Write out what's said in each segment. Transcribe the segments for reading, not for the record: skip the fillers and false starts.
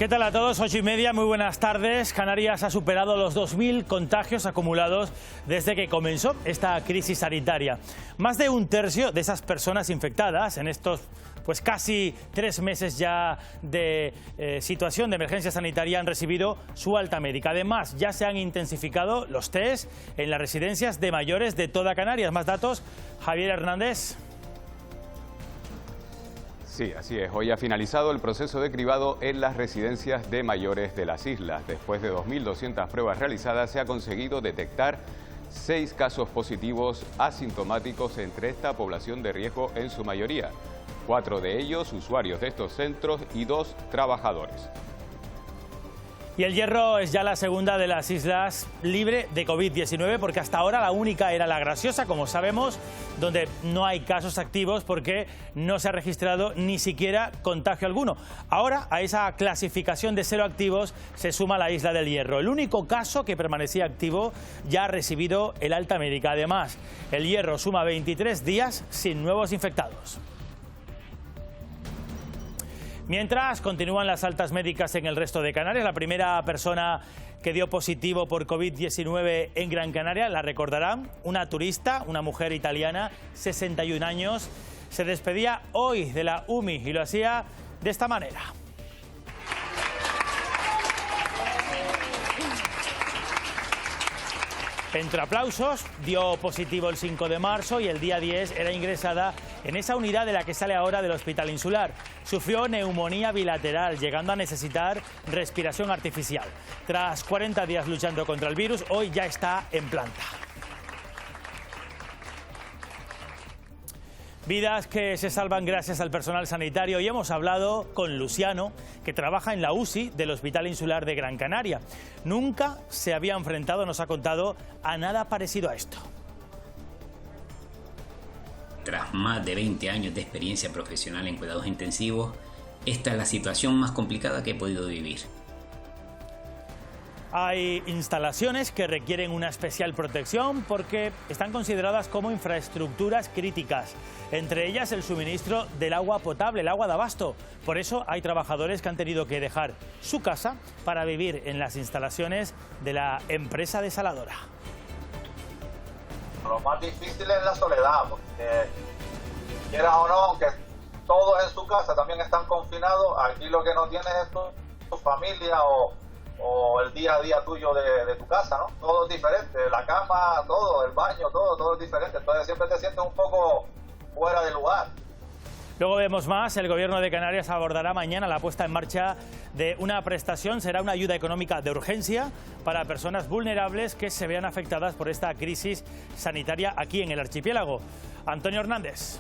¿Qué tal a todos? 8:30, muy buenas tardes. Canarias ha superado los 2000 contagios acumulados desde que comenzó esta crisis sanitaria. Más de un tercio de esas personas infectadas en estos casi 3 meses ya de situación de emergencia sanitaria han recibido su alta médica. Además, ya se han intensificado los test en las residencias de mayores de toda Canarias. Más datos, Javier Hernández. Sí, así es. Hoy ha finalizado el proceso de cribado en las residencias de mayores de las islas. Después de 2.200 pruebas realizadas, se ha conseguido detectar 6 casos positivos asintomáticos entre esta población de riesgo en su mayoría. 4 de ellos usuarios de estos centros y 2 trabajadores. Y El Hierro es ya la segunda de las islas libre de COVID-19 porque hasta ahora la única era La Graciosa, como sabemos, donde no hay casos activos porque no se ha registrado ni siquiera contagio alguno. Ahora a esa clasificación de 0 activos se suma la isla del Hierro. El único caso que permanecía activo ya ha recibido el alta médica. Además, El Hierro suma 23 días sin nuevos infectados. Mientras, continúan las altas médicas en el resto de Canarias. La primera persona que dio positivo por COVID-19 en Gran Canaria, la recordarán, una turista, una mujer italiana, 61 años, se despedía hoy de la UMI y lo hacía de esta manera. Entre aplausos, dio positivo el 5 de marzo y el día 10 era ingresada en esa unidad de la que sale ahora del Hospital Insular. Sufrió neumonía bilateral, llegando a necesitar respiración artificial. Tras 40 días luchando contra el virus, hoy ya está en planta. Vidas que se salvan gracias al personal sanitario y hemos hablado con Luciano, que trabaja en la UCI del Hospital Insular de Gran Canaria. Nunca se había enfrentado, nos ha contado, a nada parecido a esto. Tras más de 20 años de experiencia profesional en cuidados intensivos, esta es la situación más complicada que he podido vivir. Hay instalaciones que requieren una especial protección porque están consideradas como infraestructuras críticas, entre ellas el suministro del agua potable, el agua de abasto. Por eso hay trabajadores que han tenido que dejar su casa para vivir en las instalaciones de la empresa desaladora. Lo más difícil es la soledad, porque quieras o no, aunque todos en su casa también están confinados, aquí lo que no tienes es tu familia o el día a día tuyo de tu casa, ¿no? Todo es diferente, la cama, todo, el baño, todo es diferente, entonces siempre te sientes un poco fuera de lugar. Luego vemos más. El Gobierno de Canarias abordará mañana la puesta en marcha de una prestación. Será una ayuda económica de urgencia para personas vulnerables que se vean afectadas por esta crisis sanitaria aquí en el archipiélago. Antonio Hernández.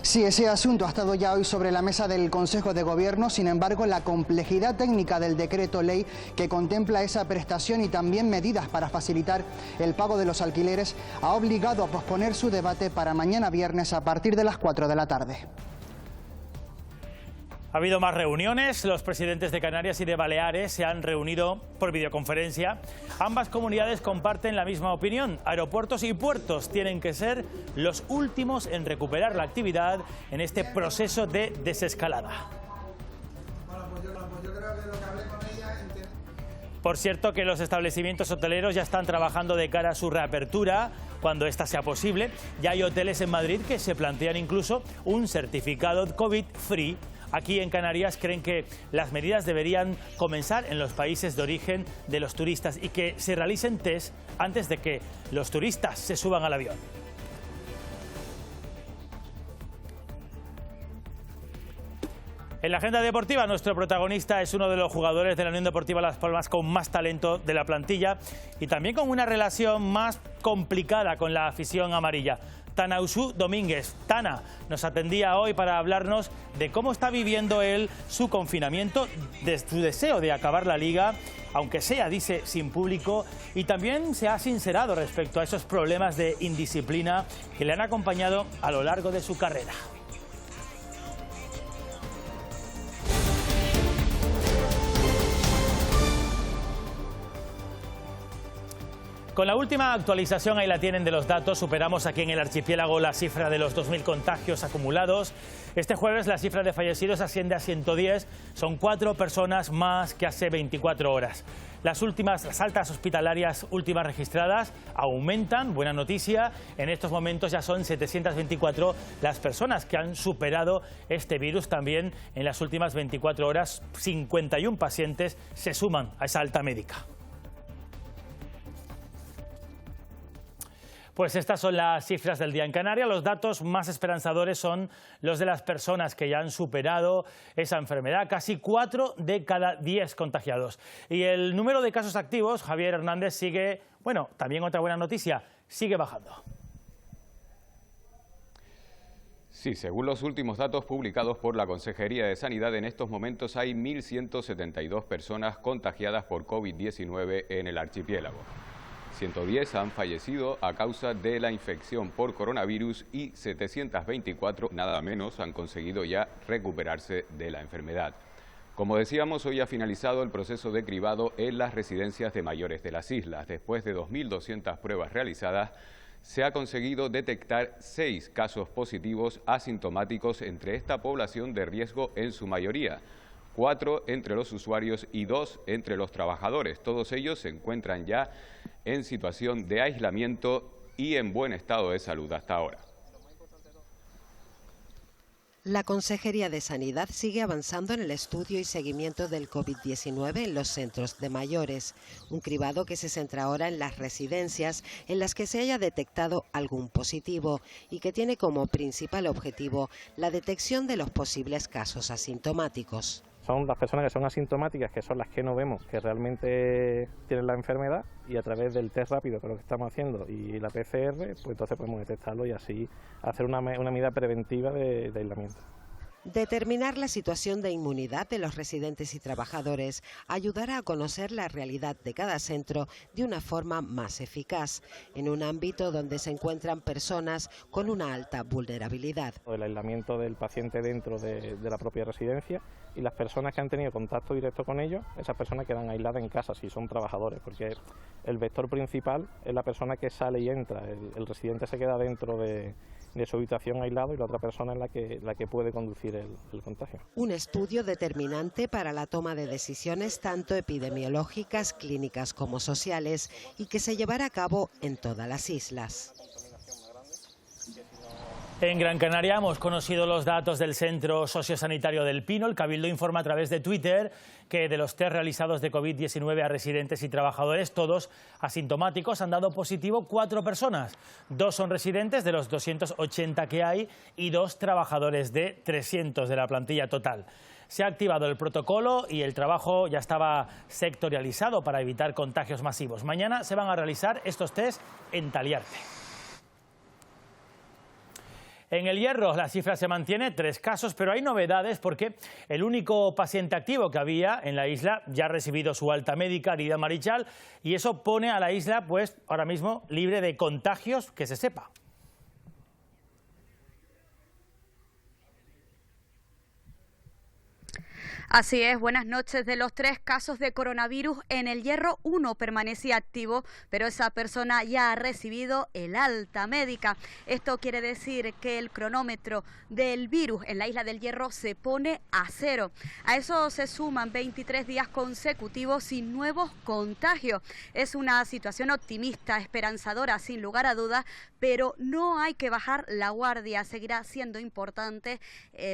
Sí, ese asunto ha estado ya hoy sobre la mesa del Consejo de Gobierno. Sin embargo, la complejidad técnica del decreto ley que contempla esa prestación y también medidas para facilitar el pago de los alquileres ha obligado a posponer su debate para mañana viernes a partir de las 4 de la tarde. Ha habido más reuniones. Los presidentes de Canarias y de Baleares se han reunido por videoconferencia. Ambas comunidades comparten la misma opinión. Aeropuertos y puertos tienen que ser los últimos en recuperar la actividad en este proceso de desescalada. Por cierto, que los establecimientos hoteleros ya están trabajando de cara a su reapertura cuando ésta sea posible. Ya hay hoteles en Madrid que se plantean incluso un certificado COVID free. Aquí en Canarias creen que las medidas deberían comenzar en los países de origen de los turistas y que se realicen test antes de que los turistas se suban al avión. En la agenda deportiva, nuestro protagonista es uno de los jugadores de la Unión Deportiva Las Palmas con más talento de la plantilla y también con una relación más complicada con la afición amarilla. Tanausu Domínguez. Tana nos atendía hoy para hablarnos de cómo está viviendo él su confinamiento, de su deseo de acabar la liga, aunque sea, dice, sin público, y también se ha sincerado respecto a esos problemas de indisciplina que le han acompañado a lo largo de su carrera. Con la última actualización, ahí la tienen, de los datos, superamos aquí en el archipiélago la cifra de los 2.000 contagios acumulados. Este jueves la cifra de fallecidos asciende a 110, son 4 personas más que hace 24 horas. Las altas hospitalarias últimas registradas aumentan, buena noticia. En estos momentos ya son 724 las personas que han superado este virus. También en las últimas 24 horas, 51 pacientes se suman a esa alta médica. Pues estas son las cifras del día en Canarias. Los datos más esperanzadores son los de las personas que ya han superado esa enfermedad. Casi 4 de cada 10 contagiados. Y el número de casos activos, Javier Hernández, sigue, bueno, también otra buena noticia, sigue bajando. Sí, según los últimos datos publicados por la Consejería de Sanidad, en estos momentos hay 1.172 personas contagiadas por COVID-19 en el archipiélago. 110 han fallecido a causa de la infección por coronavirus y 724, nada menos, han conseguido ya recuperarse de la enfermedad. Como decíamos, hoy ha finalizado el proceso de cribado en las residencias de mayores de las islas. Después de 2.200 pruebas realizadas, se ha conseguido detectar 6 casos positivos asintomáticos entre esta población de riesgo en su mayoría. 4 entre los usuarios y 2 entre los trabajadores. Todos ellos se encuentran ya en situación de aislamiento y en buen estado de salud hasta ahora. La Consejería de Sanidad sigue avanzando en el estudio y seguimiento del COVID-19 en los centros de mayores, un cribado que se centra ahora en las residencias en las que se haya detectado algún positivo y que tiene como principal objetivo la detección de los posibles casos asintomáticos. Son las personas que son asintomáticas, que son las que no vemos, que realmente tienen la enfermedad, y a través del test rápido, que es lo que estamos haciendo, y la PCR, pues entonces podemos detectarlo y así hacer una medida preventiva de aislamiento. Determinar la situación de inmunidad de los residentes y trabajadores ayudará a conocer la realidad de cada centro de una forma más eficaz, en un ámbito donde se encuentran personas con una alta vulnerabilidad. El aislamiento del paciente dentro de la propia residencia, y las personas que han tenido contacto directo con ellos, esas personas quedan aisladas en casa si son trabajadores, porque el vector principal es la persona que sale y entra. El residente se queda dentro de su habitación aislado y la otra persona es la que puede conducir el contagio. Un estudio determinante para la toma de decisiones tanto epidemiológicas, clínicas como sociales, y que se llevará a cabo en todas las islas. En Gran Canaria hemos conocido los datos del Centro Sociosanitario del Pino. El Cabildo informa a través de Twitter que de los test realizados de COVID-19 a residentes y trabajadores, todos asintomáticos, han dado positivo 4 personas. 2 son residentes de los 280 que hay y 2 trabajadores de 300 de la plantilla total. Se ha activado el protocolo y el trabajo ya estaba sectorializado para evitar contagios masivos. Mañana se van a realizar estos test en Taliarte. En El Hierro la cifra se mantiene, 3 casos, pero hay novedades porque el único paciente activo que había en la isla ya ha recibido su alta médica, Lidia Marichal, y eso pone a la isla, pues, ahora mismo libre de contagios que se sepa. Así es, buenas noches. De los 3 casos de coronavirus en El Hierro, 1 permanecía activo, pero esa persona ya ha recibido el alta médica. Esto quiere decir que el cronómetro del virus en la isla del Hierro se pone a 0. A eso se suman 23 días consecutivos sin nuevos contagios. Es una situación optimista, esperanzadora, sin lugar a dudas, pero no hay que bajar la guardia. Seguirá siendo importante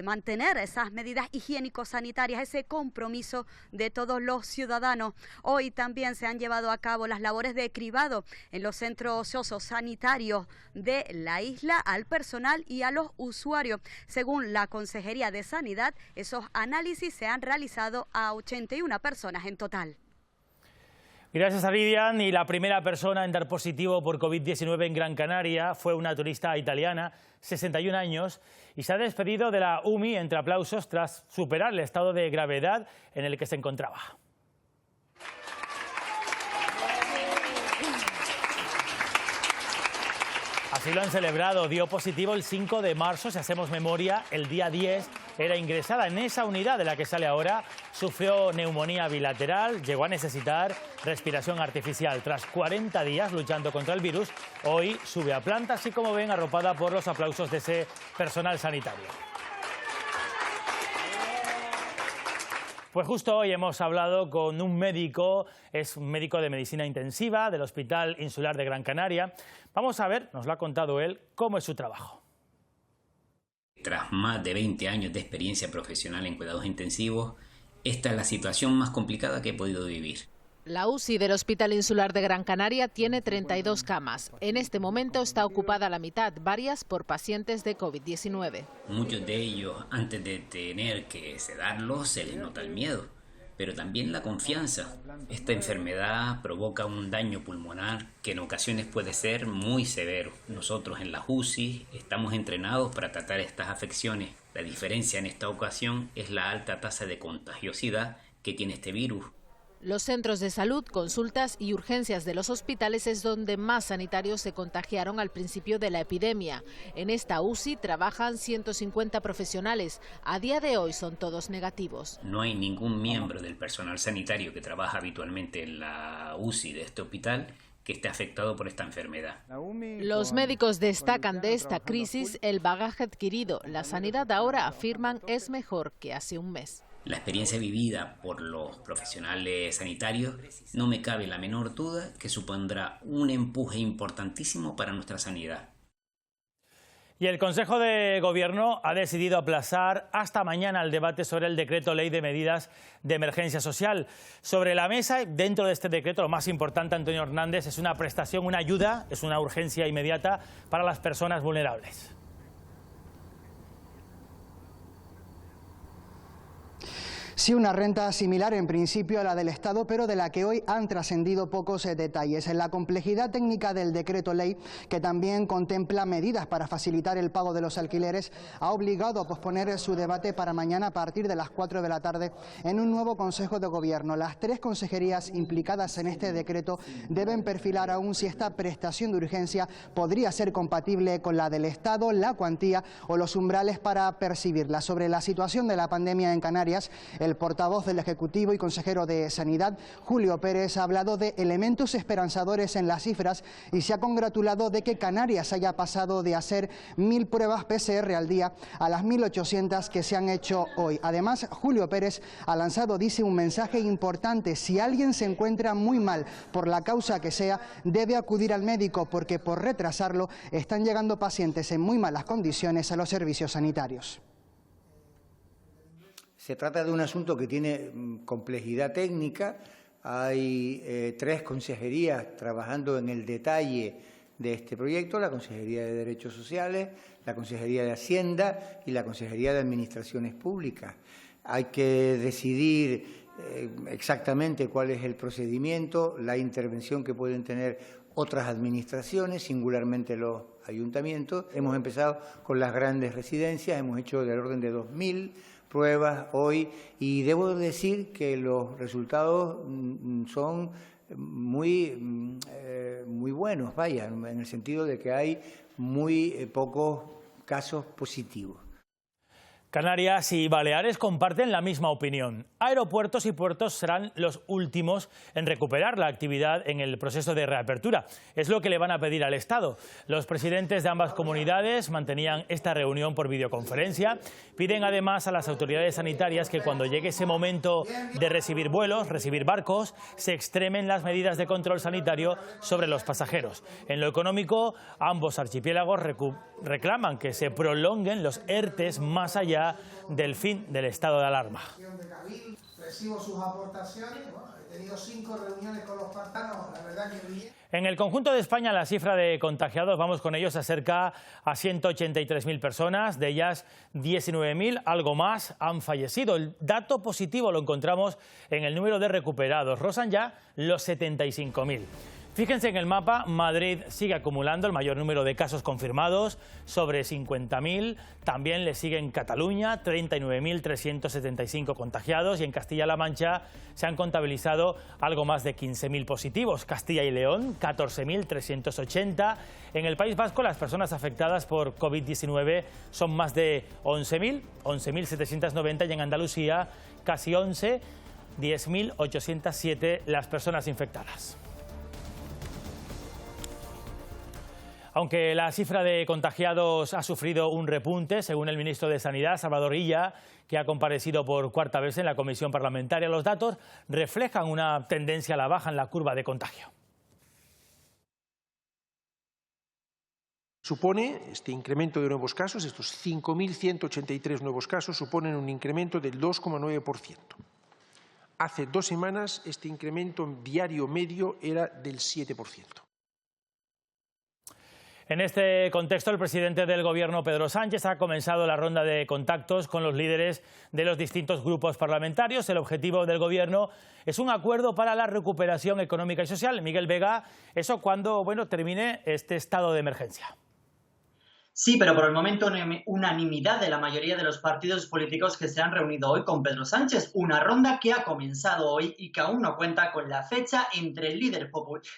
mantener esas medidas higiénico-sanitarias, ese compromiso de todos los ciudadanos. Hoy también se han llevado a cabo las labores de cribado en los centros sociosanitarios de la isla al personal y a los usuarios. Según la Consejería de Sanidad, esos análisis se han realizado a 81 personas en total. Gracias a Lidian. Y la primera persona en dar positivo por COVID-19 en Gran Canaria fue una turista italiana, 61 años, y se ha despedido de la UMI entre aplausos tras superar el estado de gravedad en el que se encontraba. Así lo han celebrado. Dio positivo el 5 de marzo, si hacemos memoria, el día 10 era ingresada en esa unidad de la que sale ahora. Sufrió neumonía bilateral, llegó a necesitar respiración artificial. Tras 40 días luchando contra el virus, hoy sube a planta, así como ven, arropada por los aplausos de ese personal sanitario. Pues justo hoy hemos hablado con un médico, es un médico de medicina intensiva del Hospital Insular de Gran Canaria. Vamos a ver, nos lo ha contado él, cómo es su trabajo. Tras más de 20 años de experiencia profesional en cuidados intensivos, esta es la situación más complicada que he podido vivir. La UCI del Hospital Insular de Gran Canaria tiene 32 camas. En este momento está ocupada la mitad, varias por pacientes de COVID-19. Muchos de ellos, antes de tener que sedarlos, se les nota el miedo, pero también la confianza. Esta enfermedad provoca un daño pulmonar que en ocasiones puede ser muy severo. Nosotros en la UCI estamos entrenados para tratar estas afecciones. La diferencia en esta ocasión es la alta tasa de contagiosidad que tiene este virus. Los centros de salud, consultas y urgencias de los hospitales es donde más sanitarios se contagiaron al principio de la epidemia. En esta UCI trabajan 150 profesionales. A día de hoy son todos negativos. No hay ningún miembro del personal sanitario que trabaja habitualmente en la UCI de este hospital que esté afectado por esta enfermedad. Los médicos destacan de esta crisis el bagaje adquirido. La sanidad ahora, afirman, es mejor que hace un mes. La experiencia vivida por los profesionales sanitarios no me cabe la menor duda que supondrá un empuje importantísimo para nuestra sanidad. Y el Consejo de Gobierno ha decidido aplazar hasta mañana el debate sobre el decreto ley de medidas de emergencia social. Sobre la mesa, dentro de este decreto, lo más importante, Antonio Hernández, es una prestación, una ayuda, es una urgencia inmediata para las personas vulnerables. Sí, una renta similar en principio a la del Estado, pero de la que hoy han trascendido pocos detalles. En la complejidad técnica del decreto ley, que también contempla medidas para facilitar el pago de los alquileres, ha obligado a posponer su debate para mañana a partir de las 4 de la tarde en un nuevo Consejo de Gobierno. Las 3 consejerías implicadas en este decreto deben perfilar aún si esta prestación de urgencia podría ser compatible con la del Estado, la cuantía o los umbrales para percibirla. Sobre la situación de la pandemia en Canarias, el portavoz del Ejecutivo y consejero de Sanidad, Julio Pérez, ha hablado de elementos esperanzadores en las cifras y se ha congratulado de que Canarias haya pasado de hacer 1000 pruebas PCR al día a las 1800 que se han hecho hoy. Además, Julio Pérez ha lanzado, dice, un mensaje importante: si alguien se encuentra muy mal por la causa que sea, debe acudir al médico, porque por retrasarlo están llegando pacientes en muy malas condiciones a los servicios sanitarios. Se trata de un asunto que tiene complejidad técnica. Hay 3 consejerías trabajando en el detalle de este proyecto: la Consejería de Derechos Sociales, la Consejería de Hacienda y la Consejería de Administraciones Públicas. Hay que decidir exactamente cuál es el procedimiento, la intervención que pueden tener otras administraciones, singularmente los ayuntamientos. Hemos empezado con las grandes residencias, hemos hecho del orden de 2000 pruebas hoy, y debo decir que los resultados son muy buenos, vaya, en el sentido de que hay muy pocos casos positivos. Canarias y Baleares comparten la misma opinión. Aeropuertos y puertos serán los últimos en recuperar la actividad en el proceso de reapertura. Es lo que le van a pedir al Estado. Los presidentes de ambas comunidades mantenían esta reunión por videoconferencia. Piden además a las autoridades sanitarias que cuando llegue ese momento de recibir vuelos, recibir barcos, se extremen las medidas de control sanitario sobre los pasajeros. En lo económico, ambos archipiélagos reclaman que se prolonguen los ERTEs más allá del fin del estado de alarma. Recibo sus aportaciones, he tenido 5 reuniones con los pantanos, la verdad que bien. En el conjunto de España la cifra de contagiados, vamos con ellos, se acerca a 183.000 personas, de ellas 19.000, algo más, han fallecido. El dato positivo lo encontramos en el número de recuperados, rozan ya los 75.000. Fíjense en el mapa, Madrid sigue acumulando el mayor número de casos confirmados, sobre 50.000. También le siguen Cataluña, 39.375 contagiados, y en Castilla-La Mancha se han contabilizado algo más de 15.000 positivos. Castilla y León, 14.380. En el País Vasco, las personas afectadas por COVID-19 son más de 11.000, 11.790, y en Andalucía casi 11, 10.807 las personas infectadas. Aunque la cifra de contagiados ha sufrido un repunte, según el ministro de Sanidad, Salvador Illa, que ha comparecido por cuarta vez en la comisión parlamentaria, los datos reflejan una tendencia a la baja en la curva de contagio. Supone este incremento de nuevos casos, estos 5.183 nuevos casos, suponen un incremento del 2,9%. Hace 2 semanas este incremento diario medio era del 7%. En este contexto, el presidente del Gobierno, Pedro Sánchez, ha comenzado la ronda de contactos con los líderes de los distintos grupos parlamentarios. El objetivo del Gobierno es un acuerdo para la recuperación económica y social. Miguel Vega, eso cuando termine este estado de emergencia. Sí, pero por el momento unanimidad de la mayoría de los partidos políticos que se han reunido hoy con Pedro Sánchez. Una ronda que ha comenzado hoy y que aún no cuenta con la fecha entre el líder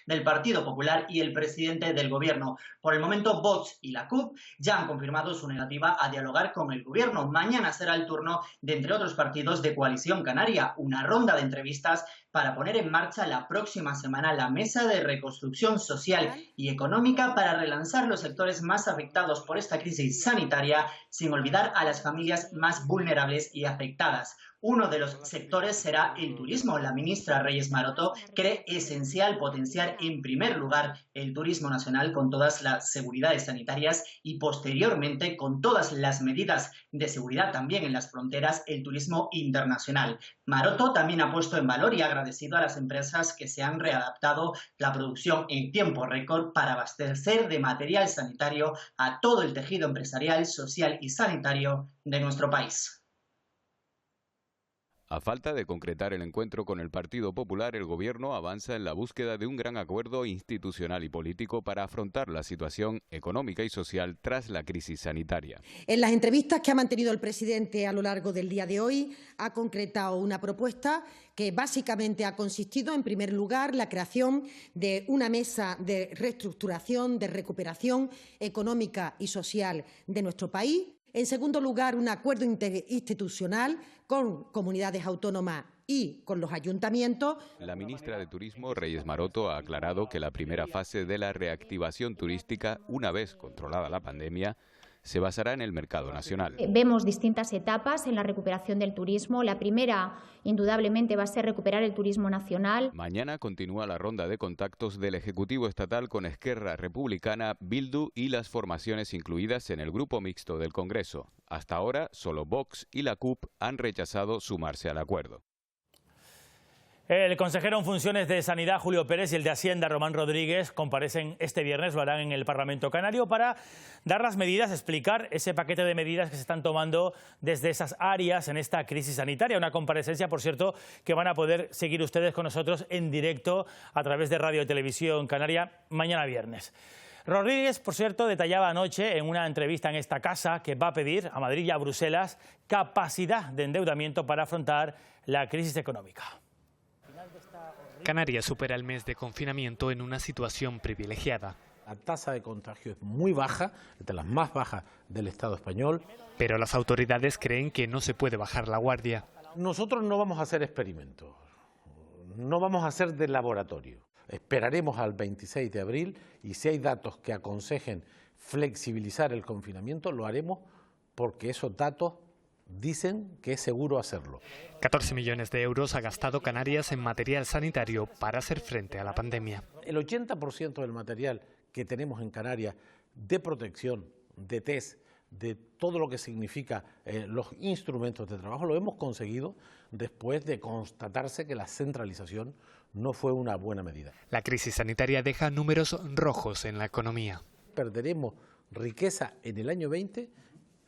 del Partido Popular y el presidente del Gobierno. Por el momento, Vox y la CUP ya han confirmado su negativa a dialogar con el Gobierno. Mañana será el turno de, entre otros partidos, de Coalición Canaria. Una ronda de entrevistas para poner en marcha la próxima semana la mesa de reconstrucción social y económica para relanzar los sectores más afectados por esta crisis sanitaria, sin olvidar a las familias más vulnerables y afectadas. Uno de los sectores será el turismo. La ministra Reyes Maroto cree esencial potenciar en primer lugar el turismo nacional con todas las seguridades sanitarias y posteriormente con todas las medidas de seguridad también en las fronteras el turismo internacional. Maroto también ha puesto en valor y agradecido a las empresas que se han readaptado la producción en tiempo récord para abastecer de material sanitario a todo el tejido empresarial, social y sanitario de nuestro país. A falta de concretar el encuentro con el Partido Popular, el Gobierno avanza en la búsqueda de un gran acuerdo institucional y político para afrontar la situación económica y social tras la crisis sanitaria. En las entrevistas que ha mantenido el presidente a lo largo del día de hoy, ha concretado una propuesta que básicamente ha consistido, en primer lugar, la creación de una mesa de reestructuración, de recuperación económica y social de nuestro país. En segundo lugar, un acuerdo interinstitucional con comunidades autónomas y con los ayuntamientos. La ministra de Turismo, Reyes Maroto, ha aclarado que la primera fase de la reactivación turística, una vez controlada la pandemia, se basará en el mercado nacional. Vemos distintas etapas en la recuperación del turismo. La primera, indudablemente, va a ser recuperar el turismo nacional. Mañana continúa la ronda de contactos del Ejecutivo Estatal con Esquerra Republicana, Bildu y las formaciones incluidas en el Grupo Mixto del Congreso. Hasta ahora, solo Vox y la CUP han rechazado sumarse al acuerdo. El consejero en funciones de Sanidad, Julio Pérez, y el de Hacienda, Román Rodríguez, comparecen este viernes, lo harán en el Parlamento Canario, para dar las medidas, explicar ese paquete de medidas que se están tomando desde esas áreas en esta crisis sanitaria. Una comparecencia, por cierto, que van a poder seguir ustedes con nosotros en directo a través de Radio y Televisión Canaria mañana viernes. Rodríguez, por cierto, detallaba anoche en una entrevista en esta casa que va a pedir a Madrid y a Bruselas capacidad de endeudamiento para afrontar la crisis económica. Canarias supera el mes de confinamiento en una situación privilegiada. La tasa de contagio es muy baja, de las más bajas del Estado español. Pero las autoridades creen que no se puede bajar la guardia. Nosotros no vamos a hacer experimentos, no vamos a hacer de laboratorio. Esperaremos al 26 de abril y si hay datos que aconsejen flexibilizar el confinamiento, lo haremos porque esos datos dicen que es seguro hacerlo. 14 millones de euros ha gastado Canarias en material sanitario para hacer frente a la pandemia. El 80% del material que tenemos en Canarias de protección, de test, de todo lo que significa los instrumentos de trabajo, lo hemos conseguido después de constatarse que la centralización no fue una buena medida. La crisis sanitaria deja números rojos en la economía. Perderemos riqueza en el año 20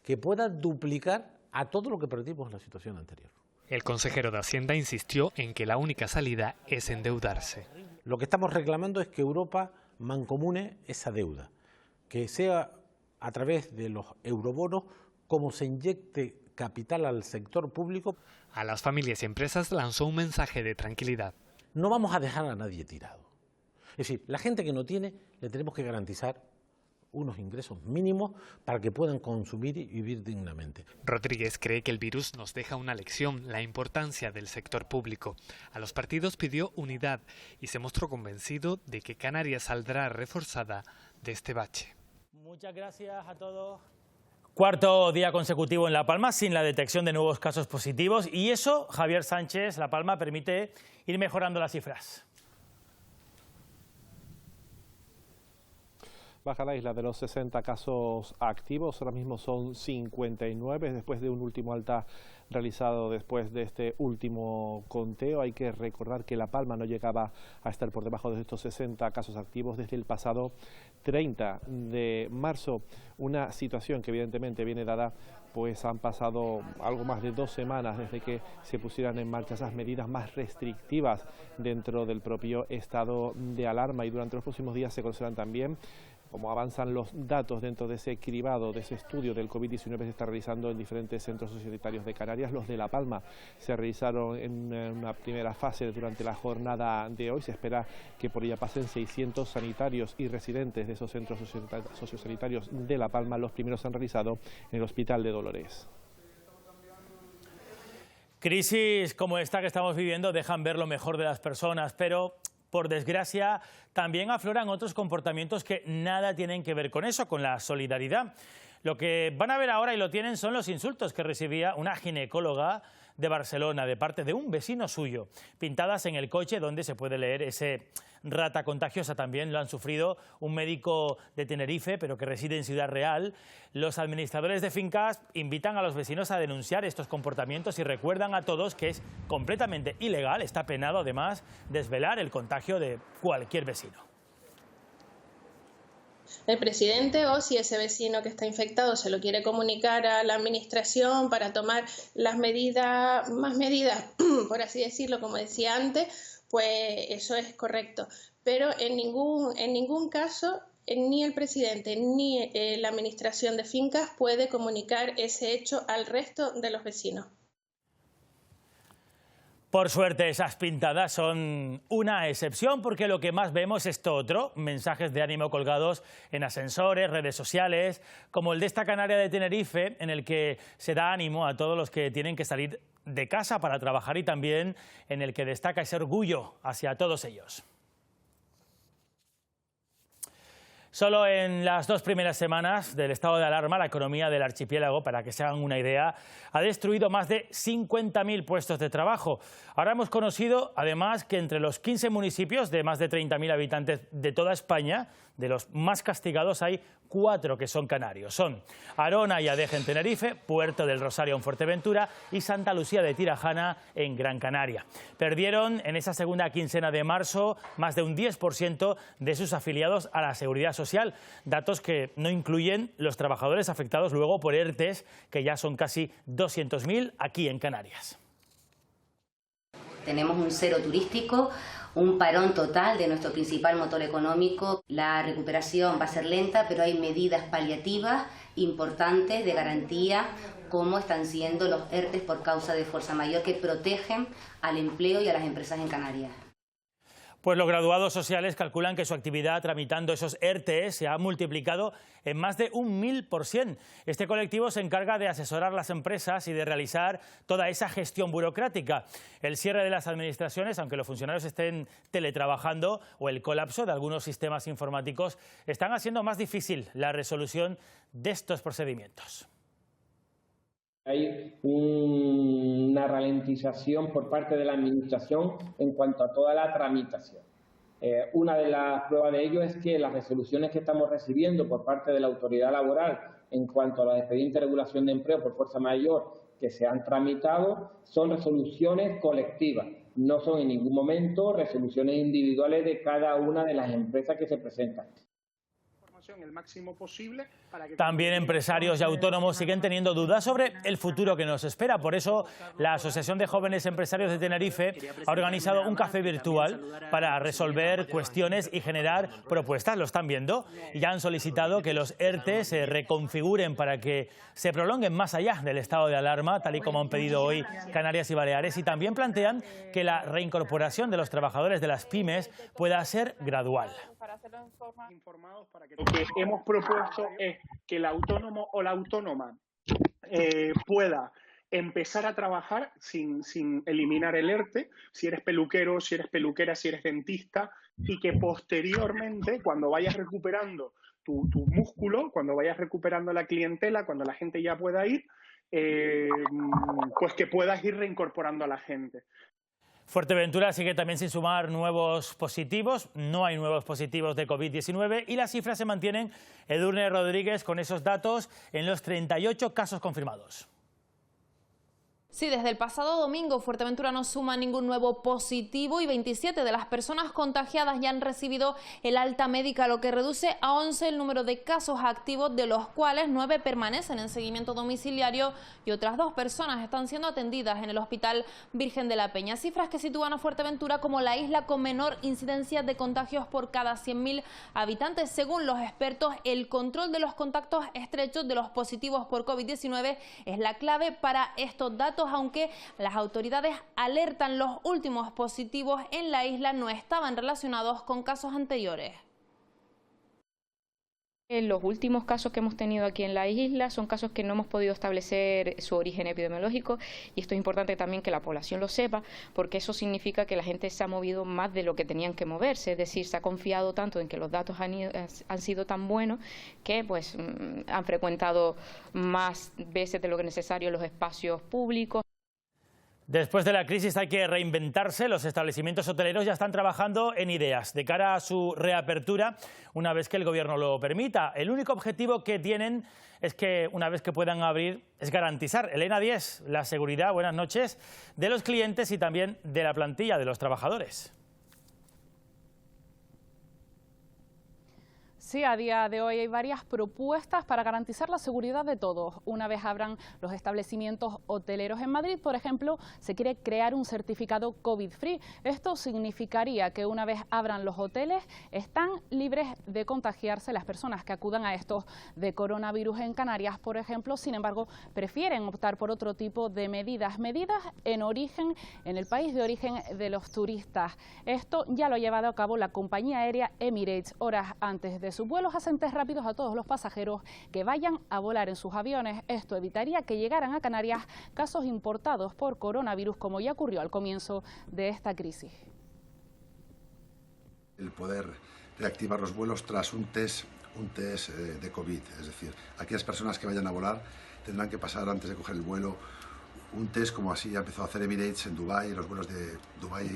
que pueda duplicar a todo lo que perdimos en la situación anterior. El consejero de Hacienda insistió en que la única salida es endeudarse. Lo que estamos reclamando es que Europa mancomune esa deuda, que sea a través de los eurobonos como se inyecte capital al sector público. A las familias y empresas lanzó un mensaje de tranquilidad. No vamos a dejar a nadie tirado. Es decir, la gente que no tiene, le tenemos que garantizar unos ingresos mínimos para que puedan consumir y vivir dignamente. Rodríguez cree que el virus nos deja una lección, la importancia del sector público. A los partidos pidió unidad y se mostró convencido de que Canarias saldrá reforzada de este bache. Muchas gracias a todos. Cuarto día consecutivo en La Palma sin la detección de nuevos casos positivos y eso, Javier Sánchez, La Palma permite ir mejorando las cifras. Baja la isla de los 60 casos activos, ahora mismo son 59 después de un último alta realizado después de este último conteo. Hay que recordar que La Palma no llegaba a estar por debajo de estos 60 casos activos desde el pasado 30 de marzo, una situación que evidentemente viene dada, pues han pasado algo más de 2 semanas desde que se pusieran en marcha esas medidas más restrictivas dentro del propio estado de alarma y durante los próximos días se conocerán también cómo avanzan los datos dentro de ese cribado, de ese estudio del COVID-19 se está realizando en diferentes centros sociosanitarios de Canarias. Los de La Palma se realizaron en una primera fase durante la jornada de hoy. Se espera que por ella pasen 600 sanitarios y residentes de esos centros sociosanitarios de La Palma. Los primeros se han realizado en el Hospital de Dolores. Crisis como esta que estamos viviendo dejan ver lo mejor de las personas, pero por desgracia, también afloran otros comportamientos que nada tienen que ver con eso, con la solidaridad. Lo que van a ver ahora y lo tienen son los insultos que recibía una ginecóloga de Barcelona de parte de un vecino suyo, pintadas en el coche donde se puede leer ese rata contagiosa. También lo han sufrido un médico de Tenerife, pero que reside en Ciudad Real. Los administradores de fincas invitan a los vecinos a denunciar estos comportamientos y recuerdan a todos que es completamente ilegal, está penado además, desvelar el contagio de cualquier vecino. El presidente, o si ese vecino que está infectado se lo quiere comunicar a la administración para tomar las medidas, más medidas, por así decirlo, como decía antes, pues eso es correcto. Pero en ningún caso ni el presidente ni la administración de fincas puede comunicar ese hecho al resto de los vecinos. Por suerte, esas pintadas son una excepción porque lo que más vemos es esto otro, mensajes de ánimo colgados en ascensores, redes sociales, como el de esta canaria de Tenerife, en el que se da ánimo a todos los que tienen que salir de casa para trabajar y también en el que destaca ese orgullo hacia todos ellos. Solo en las 2 primeras semanas del estado de alarma, la economía del archipiélago, para que se hagan una idea, ha destruido más de 50.000 puestos de trabajo. Ahora hemos conocido, además, que entre los 15 municipios de más de 30.000 habitantes de toda España, de los más castigados, hay 4 que son canarios. Son Arona y Adeje en Tenerife, Puerto del Rosario en Fuerteventura y Santa Lucía de Tirajana en Gran Canaria. Perdieron en esa segunda quincena de marzo más de un 10% de sus afiliados a la Seguridad Social, datos que no incluyen los trabajadores afectados luego por ERTEs, que ya son casi 200.000 aquí en Canarias. Tenemos un cero turístico, un parón total de nuestro principal motor económico. La recuperación va a ser lenta, pero hay medidas paliativas importantes de garantía, como están siendo los ERTEs por causa de fuerza mayor, que protegen al empleo y a las empresas en Canarias. Pues los graduados sociales calculan que su actividad tramitando esos ERTE se ha multiplicado en más de un 1000%. Este colectivo se encarga de asesorar a las empresas y de realizar toda esa gestión burocrática. El cierre de las administraciones, aunque los funcionarios estén teletrabajando, o el colapso de algunos sistemas informáticos, están haciendo más difícil la resolución de estos procedimientos. Hay una ralentización por parte de la Administración en cuanto a toda la tramitación. Una de las pruebas de ello es que las resoluciones que estamos recibiendo por parte de la autoridad laboral en cuanto a los expedientes de regulación de empleo por fuerza mayor que se han tramitado son resoluciones colectivas, no son en ningún momento resoluciones individuales de cada una de las empresas que se presentan. el máximo posible para que... También empresarios y autónomos siguen teniendo dudas sobre el futuro que nos espera. Por eso, la Asociación de Jóvenes Empresarios de Tenerife ha organizado un café virtual para resolver cuestiones y generar propuestas. Lo están viendo y ya han solicitado que los ERTE se reconfiguren para que se prolonguen más allá del estado de alarma, tal y como han pedido hoy Canarias y Baleares. Y también plantean que la reincorporación de los trabajadores de las pymes pueda ser gradual. Lo que hemos propuesto es que el autónomo o la autónoma pueda empezar a trabajar sin eliminar el ERTE, si eres peluquero, si eres peluquera, si eres dentista, y que posteriormente, cuando vayas recuperando tu músculo, cuando vayas recuperando la clientela, cuando la gente ya pueda ir, pues que puedas ir reincorporando a la gente. Fuerteventura sigue también sin sumar nuevos positivos, no hay nuevos positivos de COVID-19 y las cifras se mantienen, Edurne Rodríguez, con esos datos en los 38 casos confirmados. Sí, desde el pasado domingo Fuerteventura no suma ningún nuevo positivo y 27 de las personas contagiadas ya han recibido el alta médica, lo que reduce a 11 el número de casos activos, de los cuales 9 permanecen en seguimiento domiciliario y otras 2 personas están siendo atendidas en el Hospital Virgen de la Peña. Cifras que sitúan a Fuerteventura como la isla con menor incidencia de contagios por cada 100.000 habitantes. Según los expertos, el control de los contactos estrechos de los positivos por COVID-19 es la clave para estos datos, aunque las autoridades alertan los últimos positivos en la isla no estaban relacionados con casos anteriores. Los últimos casos que hemos tenido aquí en la isla son casos que no hemos podido establecer su origen epidemiológico, y esto es importante también que la población lo sepa, porque eso significa que la gente se ha movido más de lo que tenían que moverse, es decir, se ha confiado tanto en que los datos han sido tan buenos que pues han frecuentado más veces de lo que es necesario los espacios públicos. Después de la crisis hay que reinventarse. Los establecimientos hoteleros ya están trabajando en ideas de cara a su reapertura una vez que el gobierno lo permita. El único objetivo que tienen es que una vez que puedan abrir es garantizar, Elena Díez, la seguridad, buenas noches, de los clientes y también de la plantilla de los trabajadores. Sí, a día de hoy hay varias propuestas para garantizar la seguridad de todos. Una vez abran los establecimientos hoteleros en Madrid, por ejemplo, se quiere crear un certificado COVID-free. Esto significaría que una vez abran los hoteles, están libres de contagiarse las personas que acudan a estos de coronavirus en Canarias, por ejemplo. Sin embargo, prefieren optar por otro tipo de medidas en origen, en el país de origen de los turistas. Esto ya lo ha llevado a cabo la compañía aérea Emirates horas antes de sus vuelos, hacen test rápidos a todos los pasajeros que vayan a volar en sus aviones. Esto evitaría que llegaran a Canarias casos importados por coronavirus, como ya ocurrió al comienzo de esta crisis. El poder reactivar los vuelos tras un test de COVID, es decir, aquellas personas que vayan a volar tendrán que pasar antes de coger el vuelo un test como así ya empezó a hacer Emirates en Dubái, en los vuelos de Dubái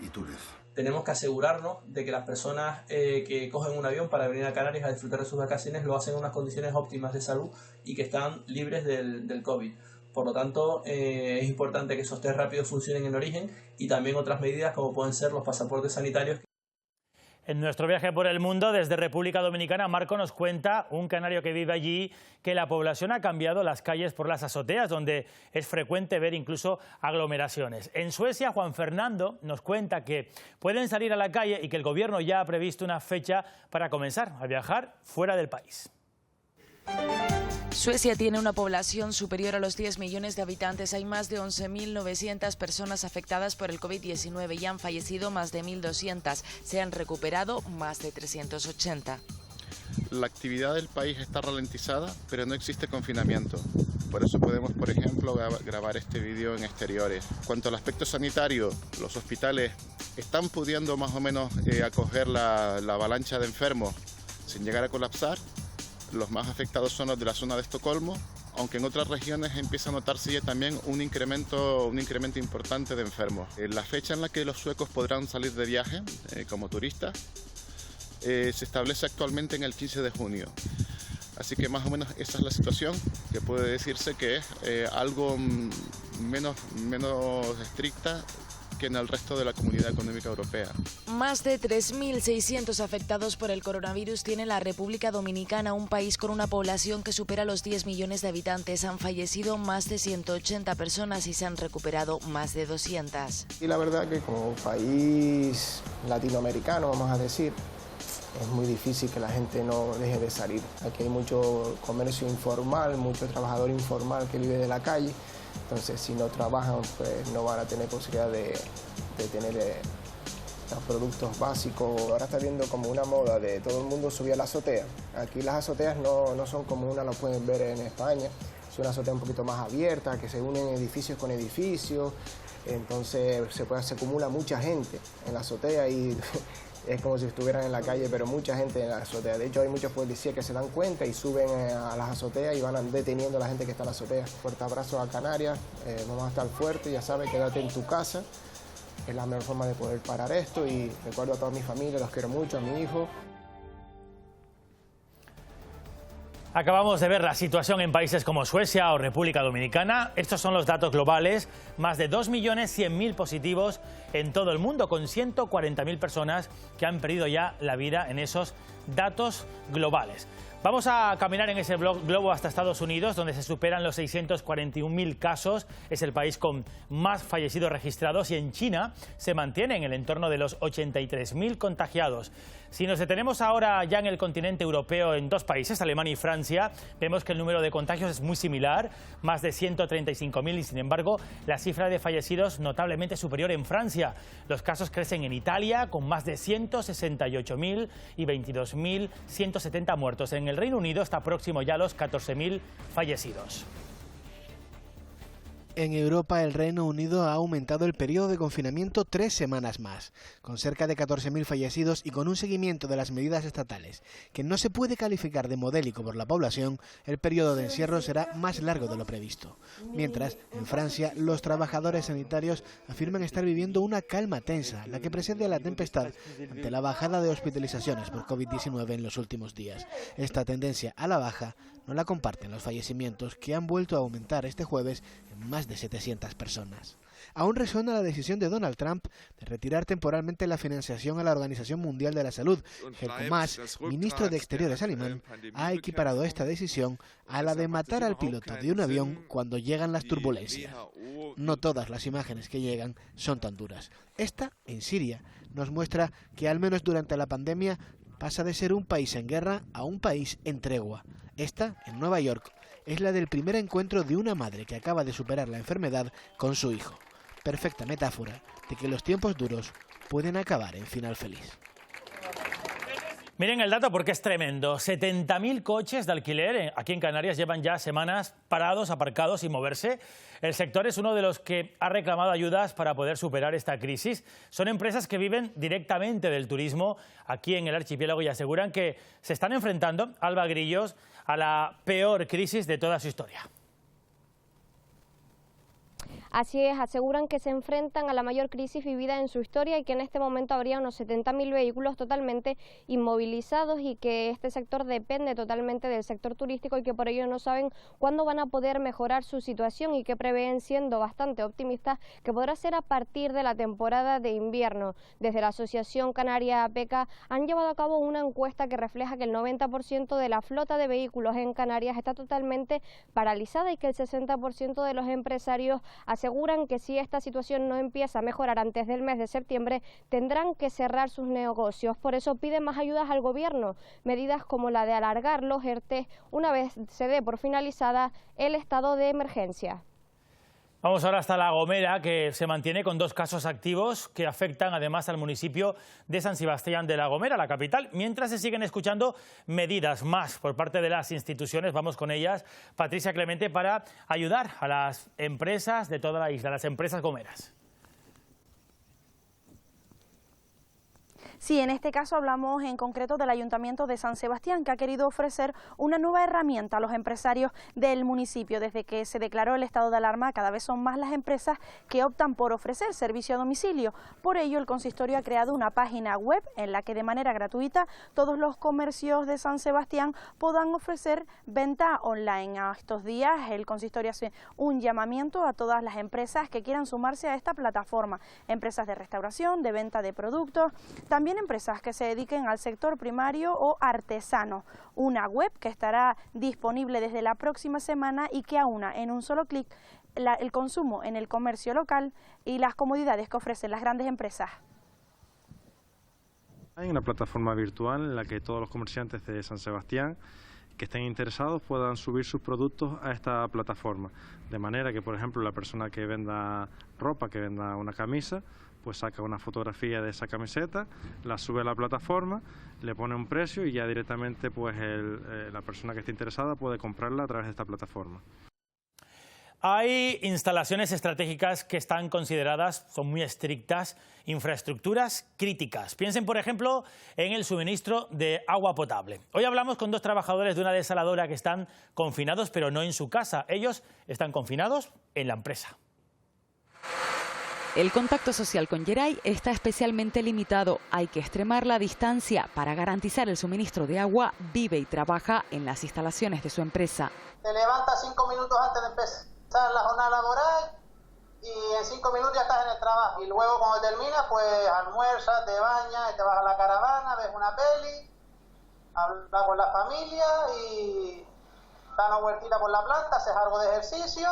y Túnez. Tenemos que asegurarnos de que las personas que cogen un avión para venir a Canarias a disfrutar de sus vacaciones lo hacen en unas condiciones óptimas de salud y que están libres del COVID. Por lo tanto, es importante que esos test rápidos funcionen en origen y también otras medidas como pueden ser los pasaportes sanitarios. En nuestro viaje por el mundo, desde República Dominicana, Marco nos cuenta, un canario que vive allí, que la población ha cambiado las calles por las azoteas, donde es frecuente ver incluso aglomeraciones. En Suecia, Juan Fernando nos cuenta que pueden salir a la calle y que el gobierno ya ha previsto una fecha para comenzar a viajar fuera del país. Suecia tiene una población superior a los 10 millones de habitantes. Hay más de 11.900 personas afectadas por el COVID-19 y han fallecido más de 1.200. Se han recuperado más de 380. La actividad del país está ralentizada, pero no existe confinamiento. Por eso podemos, por ejemplo, grabar este vídeo en exteriores. Cuanto al aspecto sanitario, los hospitales están pudiendo más o menos acoger la avalancha de enfermos sin llegar a colapsar. Los más afectados son los de la zona de Estocolmo, aunque en otras regiones empieza a notarse ya también un incremento importante de enfermos. La fecha en la que los suecos podrán salir de viaje como turistas se establece actualmente en el 15 de junio. Así que más o menos esa es la situación, que puede decirse que es algo menos estricta que en el resto de la Comunidad Económica Europea. Más de 3.600 afectados por el coronavirus tiene la República Dominicana, un país con una población que supera los 10 millones de habitantes. Han fallecido más de 180 personas y se han recuperado más de 200. Y la verdad que como país latinoamericano, vamos a decir, es muy difícil que la gente no deje de salir. Aquí hay mucho comercio informal, mucho trabajador informal que vive de la calle. Entonces, si no trabajan, pues no van a tener posibilidad de tener los productos básicos. Ahora está viendo como una moda de todo el mundo subir a la azotea. Aquí las azoteas no son como una, lo pueden ver en España. Es una azotea un poquito más abierta, que se unen edificios con edificios. Entonces se acumula mucha gente en la azotea y es como si estuvieran en la calle, pero mucha gente en la azotea. De hecho, hay muchos policías que se dan cuenta y suben a las azoteas y van deteniendo a la gente que está en la azotea. Fuerte abrazo a Canarias, vamos a estar fuertes, ya sabes, quédate en tu casa. Es la mejor forma de poder parar esto y recuerdo a toda mi familia, los quiero mucho, a mi hijo. Acabamos de ver la situación en países como Suecia o República Dominicana. Estos son los datos globales. Más de 2.100.000 positivos en todo el mundo, con 140.000 personas que han perdido ya la vida en esos datos globales. Vamos a caminar en ese globo hasta Estados Unidos, donde se superan los 641.000 casos. Es el país con más fallecidos registrados y en China se mantiene en el entorno de los 83.000 contagiados. Si nos detenemos ahora ya en el continente europeo en dos países, Alemania y Francia, vemos que el número de contagios es muy similar, más de 135.000 y sin embargo la cifra de fallecidos notablemente superior en Francia. Los casos crecen en Italia con más de 168.000 y 22.170 muertos. En el Reino Unido está próximo ya a los 14.000 fallecidos. En Europa, el Reino Unido ha aumentado el periodo de confinamiento 3 semanas más, con cerca de 14.000 fallecidos y con un seguimiento de las medidas estatales, que no se puede calificar de modélico por la población. El periodo de encierro será más largo de lo previsto. Mientras, en Francia, los trabajadores sanitarios afirman estar viviendo una calma tensa, la que precede a la tempestad ante la bajada de hospitalizaciones por COVID-19 en los últimos días. Esta tendencia a la baja no la comparten los fallecimientos, que han vuelto a aumentar este jueves en más de 700 personas. Aún resuena la decisión de Donald Trump de retirar temporalmente la financiación a la Organización Mundial de la Salud. Heiko Maas, ministro de Exteriores alemán, ha equiparado esta decisión a la de matar al piloto de un avión cuando llegan las turbulencias. No todas las imágenes que llegan son tan duras. Esta, en Siria, nos muestra que al menos durante la pandemia pasa de ser un país en guerra a un país en tregua. Esta, en Nueva York, es la del primer encuentro de una madre que acaba de superar la enfermedad con su hijo. Perfecta metáfora de que los tiempos duros pueden acabar en final feliz. Miren el dato porque es tremendo. 70.000 coches de alquiler aquí en Canarias llevan ya semanas parados, aparcados sin moverse. El sector es uno de los que ha reclamado ayudas para poder superar esta crisis. Son empresas que viven directamente del turismo aquí en el archipiélago y aseguran que se están enfrentando, Alba Grillos, a la peor crisis de toda su historia. Así es, aseguran que se enfrentan a la mayor crisis vivida en su historia y que en este momento habría unos 70.000 vehículos totalmente inmovilizados y que este sector depende totalmente del sector turístico y que por ello no saben cuándo van a poder mejorar su situación y que prevén, siendo bastante optimistas, que podrá ser a partir de la temporada de invierno. Desde la Asociación Canaria APECA han llevado a cabo una encuesta que refleja que el 90% de la flota de vehículos en Canarias está totalmente paralizada y que el 60% de los empresarios aseguran que si esta situación no empieza a mejorar antes del mes de septiembre, tendrán que cerrar sus negocios. Por eso piden más ayudas al gobierno, medidas como la de alargar los ERTE una vez se dé por finalizada el estado de emergencia. Vamos ahora hasta La Gomera, que se mantiene con 2 casos activos que afectan además al municipio de San Sebastián de La Gomera, la capital, mientras se siguen escuchando medidas más por parte de las instituciones. Vamos con ellas, Patricia Clemente, para ayudar a las empresas de toda la isla, las empresas gomeras. Sí, en este caso hablamos en concreto del Ayuntamiento de San Sebastián, que ha querido ofrecer una nueva herramienta a los empresarios del municipio. Desde que se declaró el estado de alarma, cada vez son más las empresas que optan por ofrecer servicio a domicilio. Por ello, el consistorio ha creado una página web en la que de manera gratuita todos los comercios de San Sebastián puedan ofrecer venta online. A estos días el consistorio hace un llamamiento a todas las empresas que quieran sumarse a esta plataforma. Empresas de restauración, de venta de productos, también empresas que se dediquen al sector primario o artesano. Una web que estará disponible desde la próxima semana y que aúna en un solo clic el consumo en el comercio local y las comodidades que ofrecen las grandes empresas. Hay una plataforma virtual en la que todos los comerciantes de San Sebastián que estén interesados puedan subir sus productos a esta plataforma, de manera que, por ejemplo, la persona que venda ropa, que venda una camisa, pues saca una fotografía de esa camiseta, la sube a la plataforma, le pone un precio y ya directamente pues la persona que esté interesada puede comprarla a través de esta plataforma. Hay instalaciones estratégicas que están consideradas, son muy estrictas, infraestructuras críticas. Piensen, por ejemplo, en el suministro de agua potable. Hoy hablamos con dos trabajadores de una desaladora que están confinados, pero no en su casa. Ellos están confinados en la empresa. El contacto social con Geray está especialmente limitado. Hay que extremar la distancia para garantizar el suministro de agua. Vive y trabaja en las instalaciones de su empresa. Te levantas 5 minutos antes de empezar la jornada laboral y en 5 minutos ya estás en el trabajo. Y luego cuando terminas, pues almuerzas, te bañas, te vas a la caravana, ves una peli, hablas con la familia y das una vueltita por la planta, haces algo de ejercicio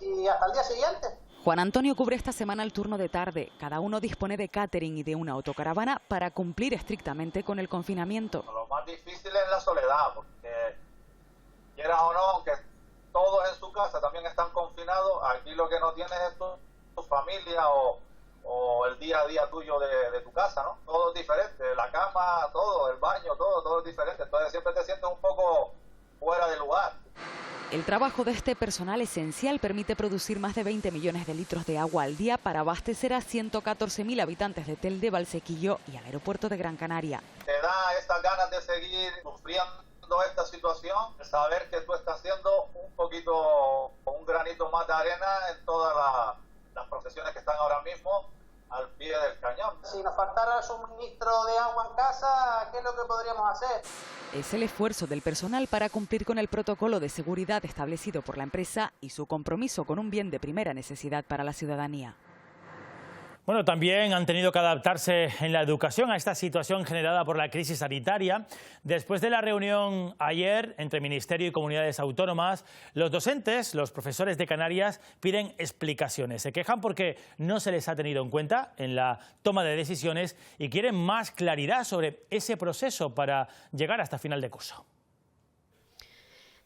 y hasta el día siguiente. Juan Antonio cubre esta semana el turno de tarde. Cada uno dispone de catering y de una autocaravana para cumplir estrictamente con el confinamiento. Lo más difícil es la soledad, porque quieras o no, aunque todos en su casa también están confinados, aquí lo que no tienes es tu familia o el día a día tuyo de tu casa, ¿no? Todo es diferente, la cama, todo, el baño, todo es diferente. Entonces siempre te sientes un poco fuera de lugar. El trabajo de este personal esencial permite producir más de 20 millones de litros de agua al día para abastecer a 114.000 habitantes de Telde, Valsequillo y al aeropuerto de Gran Canaria. Te da estas ganas de seguir sufriendo esta situación, saber que tú estás haciendo un granito más de arena en todas las profesiones que están ahora mismo al pie del cañón. Si nos faltara el suministro de agua en casa, ¿qué es lo que podríamos hacer? Es el esfuerzo del personal para cumplir con el protocolo de seguridad establecido por la empresa y su compromiso con un bien de primera necesidad para la ciudadanía. Bueno, también han tenido que adaptarse en la educación a esta situación generada por la crisis sanitaria. Después de la reunión ayer entre Ministerio y comunidades autónomas, los docentes, los profesores de Canarias piden explicaciones. Se quejan porque no se les ha tenido en cuenta en la toma de decisiones y quieren más claridad sobre ese proceso para llegar hasta final de curso.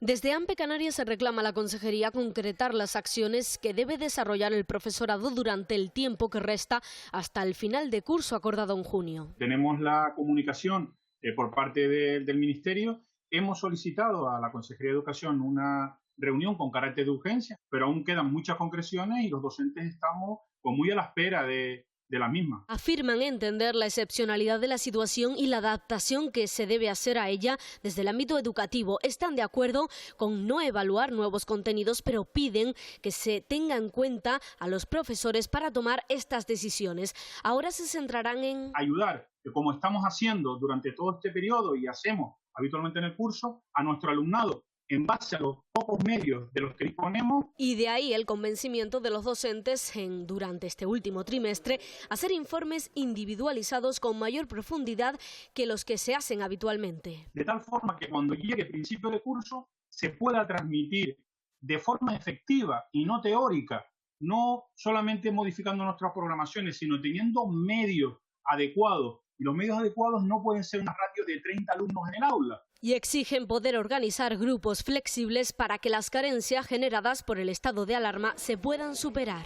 Desde AMPE Canarias se reclama a la Consejería concretar las acciones que debe desarrollar el profesorado durante el tiempo que resta hasta el final de curso acordado en junio. Tenemos la comunicación por parte del Ministerio. Hemos solicitado a la Consejería de Educación una reunión con carácter de urgencia, pero aún quedan muchas concreciones y los docentes estamos muy a la espera de la misma. Afirman entender la excepcionalidad de la situación y la adaptación que se debe hacer a ella desde el ámbito educativo. Están de acuerdo con no evaluar nuevos contenidos, pero piden que se tenga en cuenta a los profesores para tomar estas decisiones. Ahora se centrarán en ayudar, como estamos haciendo durante todo este periodo y hacemos habitualmente en el curso, a nuestro alumnado en base a los pocos medios de los que disponemos. Y de ahí el convencimiento de los docentes durante este último trimestre, hacer informes individualizados con mayor profundidad que los que se hacen habitualmente. De tal forma que cuando llegue el principio de curso se pueda transmitir de forma efectiva y no teórica, no solamente modificando nuestras programaciones, sino teniendo medios adecuados. Y los medios adecuados no pueden ser una ratio de 30 alumnos en el aula. Y exigen poder organizar grupos flexibles para que las carencias generadas por el estado de alarma se puedan superar.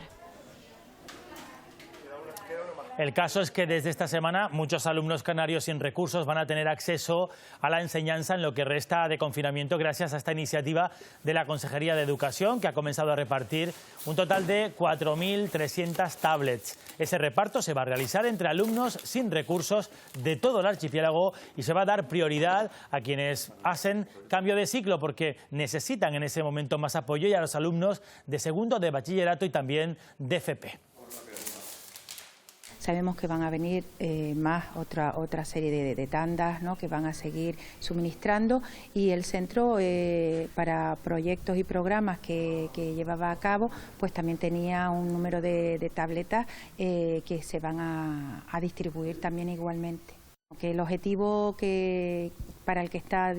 El caso es que desde esta semana muchos alumnos canarios sin recursos van a tener acceso a la enseñanza en lo que resta de confinamiento gracias a esta iniciativa de la Consejería de Educación, que ha comenzado a repartir un total de 4.300 tablets. Ese reparto se va a realizar entre alumnos sin recursos de todo el archipiélago y se va a dar prioridad a quienes hacen cambio de ciclo porque necesitan en ese momento más apoyo, y a los alumnos de segundo de bachillerato y también de FP. Sabemos que van a venir otra serie de tandas, ¿no?, que van a seguir suministrando, y el centro para proyectos y programas que llevaba a cabo pues también tenía un número de tabletas que se van a distribuir también igualmente. Que el objetivo para el que está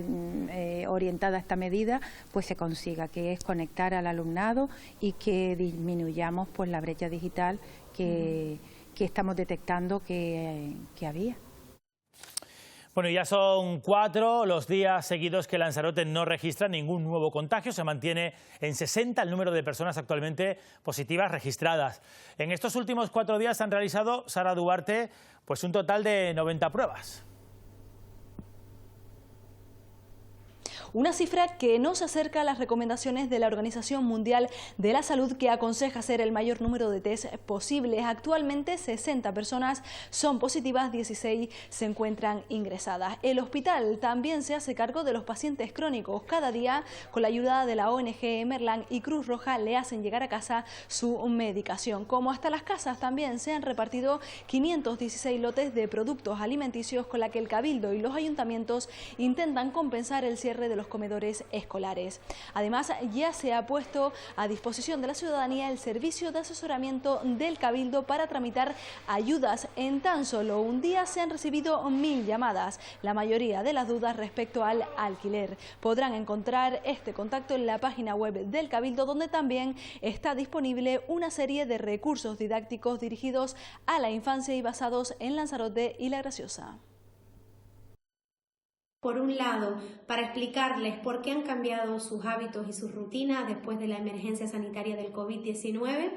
orientada esta medida pues se consiga, que es conectar al alumnado y que disminuyamos pues la brecha digital que estamos detectando que había. Bueno, ya son 4 los días seguidos que Lanzarote no registra ningún nuevo contagio. Se mantiene en 60 el número de personas actualmente positivas registradas. En estos últimos 4 días han realizado, Sara Duarte, pues un total de 90 pruebas. Una cifra que no se acerca a las recomendaciones de la Organización Mundial de la Salud, que aconseja hacer el mayor número de test posibles. Actualmente 60 personas son positivas, 16 se encuentran ingresadas. El hospital también se hace cargo de los pacientes crónicos. Cada día, con la ayuda de la ONG Merlán y Cruz Roja, le hacen llegar a casa su medicación. Como hasta las casas, también se han repartido 516 lotes de productos alimenticios con la que el Cabildo y los ayuntamientos intentan compensar el cierre de los comedores escolares. Además, ya se ha puesto a disposición de la ciudadanía el servicio de asesoramiento del Cabildo para tramitar ayudas. En tan solo un día se han recibido 1000 llamadas, la mayoría de las dudas respecto al alquiler. Podrán encontrar este contacto en la página web del Cabildo, donde también está disponible una serie de recursos didácticos dirigidos a la infancia y basados en Lanzarote y La Graciosa. Por un lado, para explicarles por qué han cambiado sus hábitos y sus rutinas después de la emergencia sanitaria del COVID-19,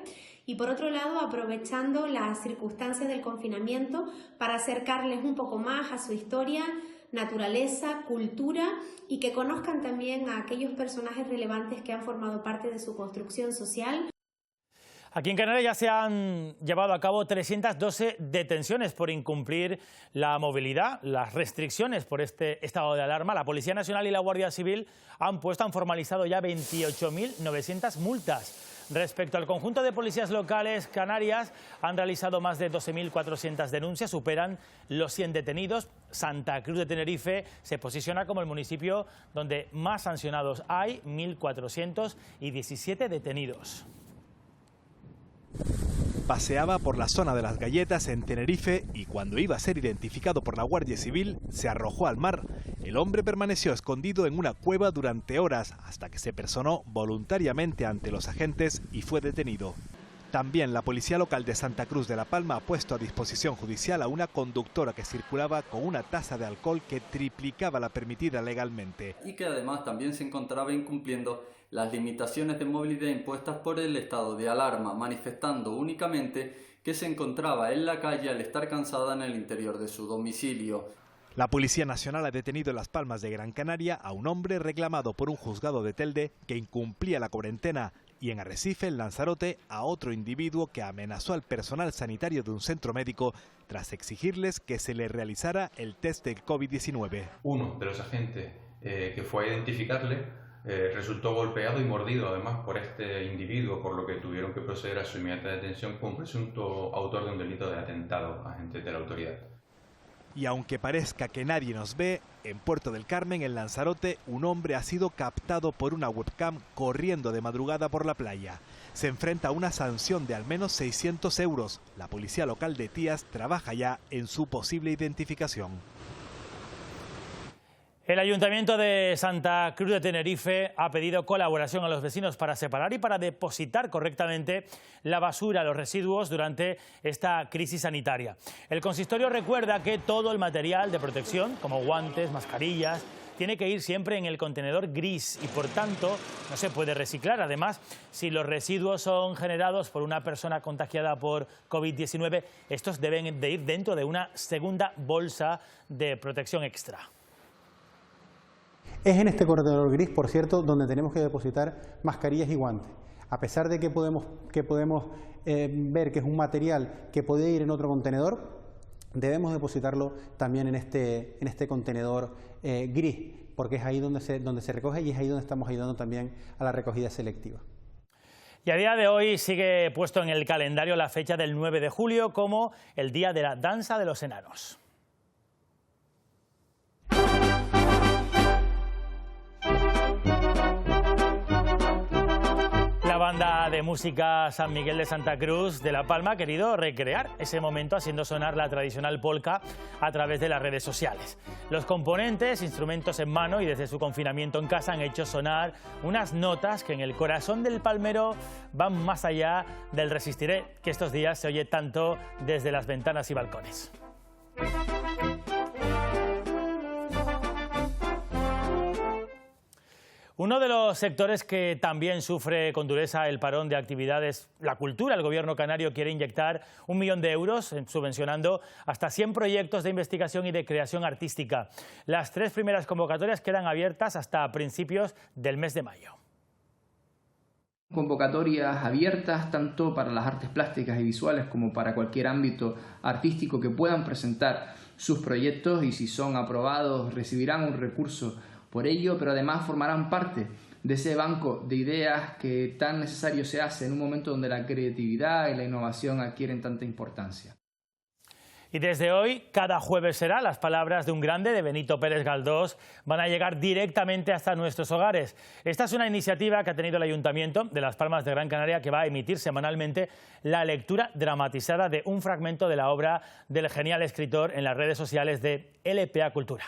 y por otro lado, aprovechando las circunstancias del confinamiento para acercarles un poco más a su historia, naturaleza, cultura, y que conozcan también a aquellos personajes relevantes que han formado parte de su construcción social. Aquí en Canarias ya se han llevado a cabo 312 detenciones por incumplir la movilidad, las restricciones por este estado de alarma. La Policía Nacional y la Guardia Civil han formalizado ya 28.900 multas. Respecto al conjunto de policías locales, Canarias han realizado más de 12.400 denuncias, superan los 100 detenidos. Santa Cruz de Tenerife se posiciona como el municipio donde más sancionados hay, 1.417 detenidos. Paseaba por la zona de las Galletas en Tenerife y cuando iba a ser identificado por la Guardia Civil se arrojó al mar. El hombre permaneció escondido en una cueva durante horas hasta que se personó voluntariamente ante los agentes y fue detenido. También la Policía Local de Santa Cruz de La Palma ha puesto a disposición judicial a una conductora que circulaba con una tasa de alcohol que triplicaba la permitida legalmente. Y que además también se encontraba incumpliendo las limitaciones de movilidad impuestas por el estado de alarma, manifestando únicamente que se encontraba en la calle al estar cansada en el interior de su domicilio. La Policía Nacional ha detenido en Las Palmas de Gran Canaria a un hombre reclamado por un juzgado de Telde que incumplía la cuarentena, y en Arrecife, en Lanzarote, a otro individuo que amenazó al personal sanitario de un centro médico tras exigirles que se le realizara el test del COVID-19. Uno de los agentes que fue a identificarle resultó golpeado y mordido además por este individuo, por lo que tuvieron que proceder a su inmediata detención como presunto autor de un delito de atentado a agentes de la autoridad. Y aunque parezca que nadie nos ve, en Puerto del Carmen, en Lanzarote, un hombre ha sido captado por una webcam corriendo de madrugada por la playa. Se enfrenta a una sanción de al menos 600 euros. La policía local de Tías trabaja ya en su posible identificación. El Ayuntamiento de Santa Cruz de Tenerife ha pedido colaboración a los vecinos para separar y para depositar correctamente la basura, los residuos durante esta crisis sanitaria. El consistorio recuerda que todo el material de protección, como guantes, mascarillas, tiene que ir siempre en el contenedor gris y por tanto no se puede reciclar. Además, si los residuos son generados por una persona contagiada por COVID-19, estos deben de ir dentro de una segunda bolsa de protección extra. Es en este contenedor gris, por cierto, donde tenemos que depositar mascarillas y guantes. A pesar de que podemos ver que es un material que puede ir en otro contenedor, debemos depositarlo también en este contenedor gris, porque es ahí donde se recoge y es ahí donde estamos ayudando también a la recogida selectiva. Y a día de hoy sigue puesto en el calendario la fecha del 9 de julio como el Día de la Danza de los Enanos. La banda de música San Miguel de Santa Cruz de La Palma ha querido recrear ese momento haciendo sonar la tradicional polca a través de las redes sociales. Los componentes, instrumentos en mano y desde su confinamiento en casa han hecho sonar unas notas que en el corazón del palmero van más allá del Resistiré, que estos días se oye tanto desde las ventanas y balcones. Uno de los sectores que también sufre con dureza el parón de actividades, la cultura. El gobierno canario quiere inyectar 1 millón de euros subvencionando hasta 100 proyectos de investigación y de creación artística. Las 3 primeras convocatorias quedan abiertas hasta principios del mes de mayo. Convocatorias abiertas tanto para las artes plásticas y visuales como para cualquier ámbito artístico que puedan presentar sus proyectos y si son aprobados recibirán un recurso por ello, pero además formarán parte de ese banco de ideas que tan necesario se hace en un momento donde la creatividad y la innovación adquieren tanta importancia. Y desde hoy, cada jueves será, las palabras de un grande, de Benito Pérez Galdós, van a llegar directamente hasta nuestros hogares. Esta es una iniciativa que ha tenido el Ayuntamiento de Las Palmas de Gran Canaria, que va a emitir semanalmente la lectura dramatizada de un fragmento de la obra del genial escritor en las redes sociales de LPA Cultura.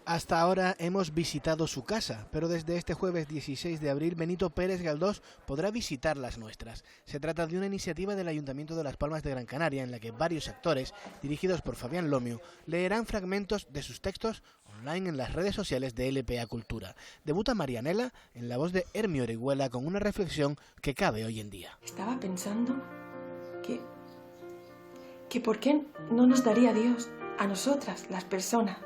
Hasta ahora hemos visitado su casa, pero desde este jueves 16 de abril Benito Pérez Galdós podrá visitar las nuestras. Se trata de una iniciativa del Ayuntamiento de Las Palmas de Gran Canaria en la que varios actores, dirigidos por Fabián Lomio, leerán fragmentos de sus textos online en las redes sociales de LPA Cultura. Debuta Marianela en la voz de Hermio Orihuela con una reflexión que cabe hoy en día. Estaba pensando que ¿por qué no nos daría Dios a nosotras, las personas,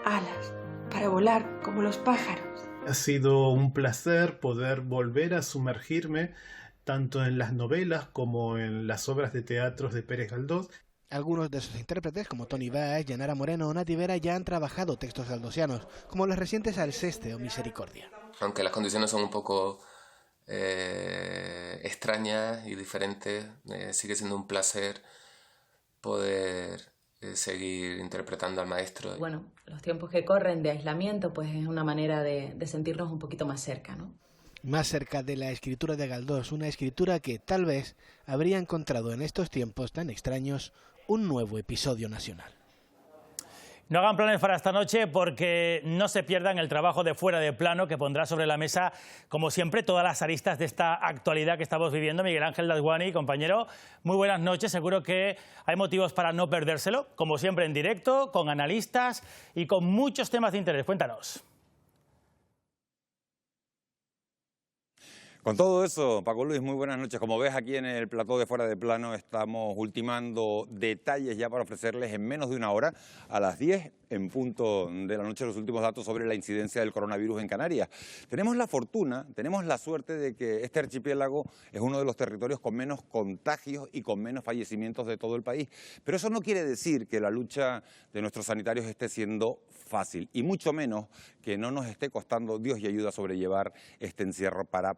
alas para volar como los pájaros? Ha sido un placer poder volver a sumergirme tanto en las novelas como en las obras de teatro de Pérez Galdós. Algunos de sus intérpretes, como Tony Baez, Yanara Moreno o Nati Vera, ya han trabajado textos galdosianos, como los recientes Alceste o Misericordia. Aunque las condiciones son un poco extrañas y diferentes, sigue siendo un placer poder seguir interpretando al maestro. Bueno, los tiempos que corren de aislamiento pues es una manera de sentirnos un poquito más cerca, ¿no? Más cerca de la escritura de Galdós, una escritura que tal vez habría encontrado en estos tiempos tan extraños un nuevo episodio nacional. No hagan planes para esta noche porque no se pierdan el trabajo de Fuera de Plano que pondrá sobre la mesa, como siempre, todas las aristas de esta actualidad que estamos viviendo. Miguel Ángel Dasguani, compañero, muy buenas noches. Seguro que hay motivos para no perdérselo, como siempre en directo, con analistas y con muchos temas de interés. Cuéntanos. Con todo eso, Paco Luis, muy buenas noches. Como ves aquí en el plató de Fuera de Plano, estamos ultimando detalles ya para ofrecerles en menos de una hora, a las 10 en punto de la noche, los últimos datos sobre la incidencia del coronavirus en Canarias. Tenemos la fortuna, tenemos la suerte de que este archipiélago es uno de los territorios con menos contagios y con menos fallecimientos de todo el país. Pero eso no quiere decir que la lucha de nuestros sanitarios esté siendo fácil, y mucho menos que no nos esté costando, Dios y ayuda, sobrellevar este encierro para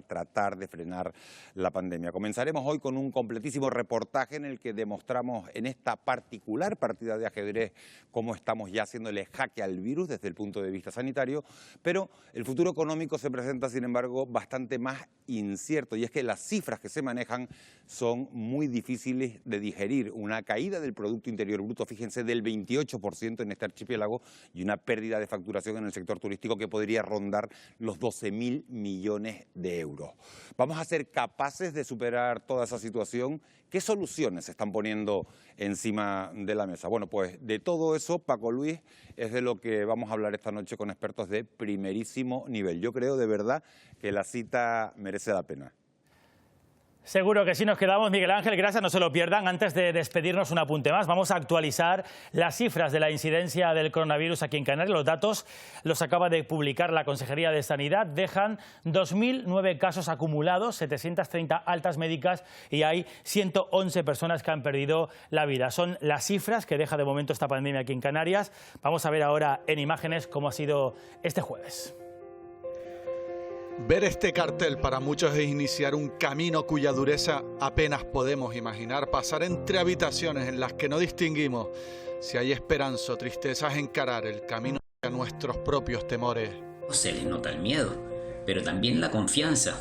tratar de frenar la pandemia. Comenzaremos hoy con un completísimo reportaje en el que demostramos en esta particular partida de ajedrez cómo estamos ya haciéndole jaque al virus desde el punto de vista sanitario, pero el futuro económico se presenta, sin embargo, bastante más incierto, y es que las cifras que se manejan son muy difíciles de digerir. Una caída del Producto Interior Bruto, fíjense, del 28% en este archipiélago, y una pérdida de facturación en el sector turístico que podría rondar los 12.000 millones de euros. ¿Vamos a ser capaces de superar toda esa situación? ¿Qué soluciones se están poniendo encima de la mesa? Bueno, pues de todo eso, Paco Luis, es de lo que vamos a hablar esta noche con expertos de primerísimo nivel. Yo creo de verdad que la cita merece la pena. Seguro que sí, nos quedamos. Miguel Ángel, gracias, no se lo pierdan. Antes de despedirnos, un apunte más. Vamos a actualizar las cifras de la incidencia del coronavirus aquí en Canarias. Los datos los acaba de publicar la Consejería de Sanidad. Dejan 2.009 casos acumulados, 730 altas médicas y hay 111 personas que han perdido la vida. Son las cifras que deja de momento esta pandemia aquí en Canarias. Vamos a ver ahora en imágenes cómo ha sido este jueves. Ver este cartel para muchos es iniciar un camino cuya dureza apenas podemos imaginar. Pasar entre habitaciones en las que no distinguimos si hay esperanza o tristeza es encarar el camino a nuestros propios temores. Se les nota el miedo, pero también la confianza.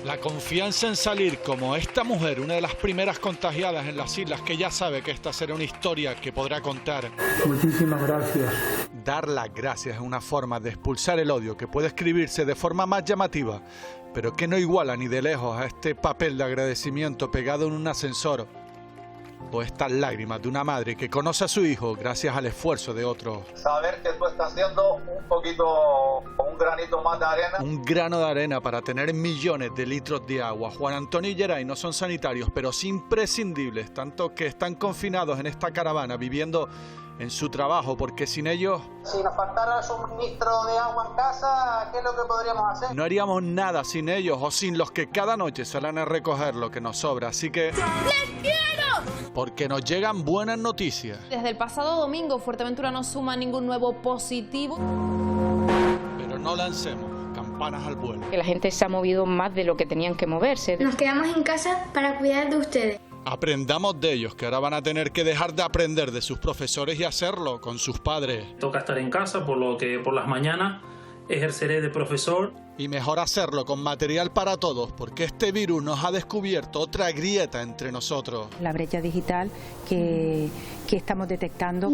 La confianza en salir como esta mujer, una de las primeras contagiadas en las islas, que ya sabe que esta será una historia que podrá contar. Muchísimas gracias. Dar las gracias es una forma de expulsar el odio que puede escribirse de forma más llamativa, pero que no iguala ni de lejos a este papel de agradecimiento pegado en un ascensor o estas lágrimas de una madre que conoce a su hijo gracias al esfuerzo de otros. Saber que tú estás haciendo un granito más de arena. Un grano de arena para tener millones de litros de agua. Juan Antonio y Geray no son sanitarios, pero sí imprescindibles, tanto que están confinados en esta caravana viviendo en su trabajo, porque sin ellos... Si nos faltara el suministro de agua en casa, ¿qué es lo que podríamos hacer? No haríamos nada sin ellos o sin los que cada noche salen a recoger lo que nos sobra, así que... ¡Les quiero! Porque nos llegan buenas noticias. Desde el pasado domingo, Fuerteventura no suma ningún nuevo positivo. Pero no lancemos campanas al vuelo. Que la gente se ha movido más de lo que tenían que moverse. Nos quedamos en casa para cuidar de ustedes. Aprendamos de ellos, que ahora van a tener que dejar de aprender de sus profesores y hacerlo con sus padres. Toca estar en casa, por lo que por las mañanas ejerceré de profesor. Y mejor hacerlo con material para todos, porque este virus nos ha descubierto otra grieta entre nosotros. La brecha digital que estamos detectando.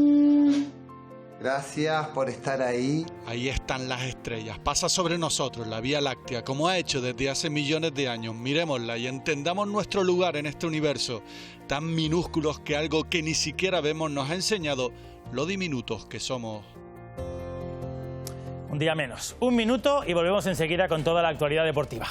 Gracias por estar ahí. Ahí están las estrellas. Pasa sobre nosotros la Vía Láctea, como ha hecho desde hace millones de años. Miremosla y entendamos nuestro lugar en este universo, tan minúsculos que algo que ni siquiera vemos nos ha enseñado lo diminutos que somos. Un día menos. Un minuto y volvemos enseguida con toda la actualidad deportiva.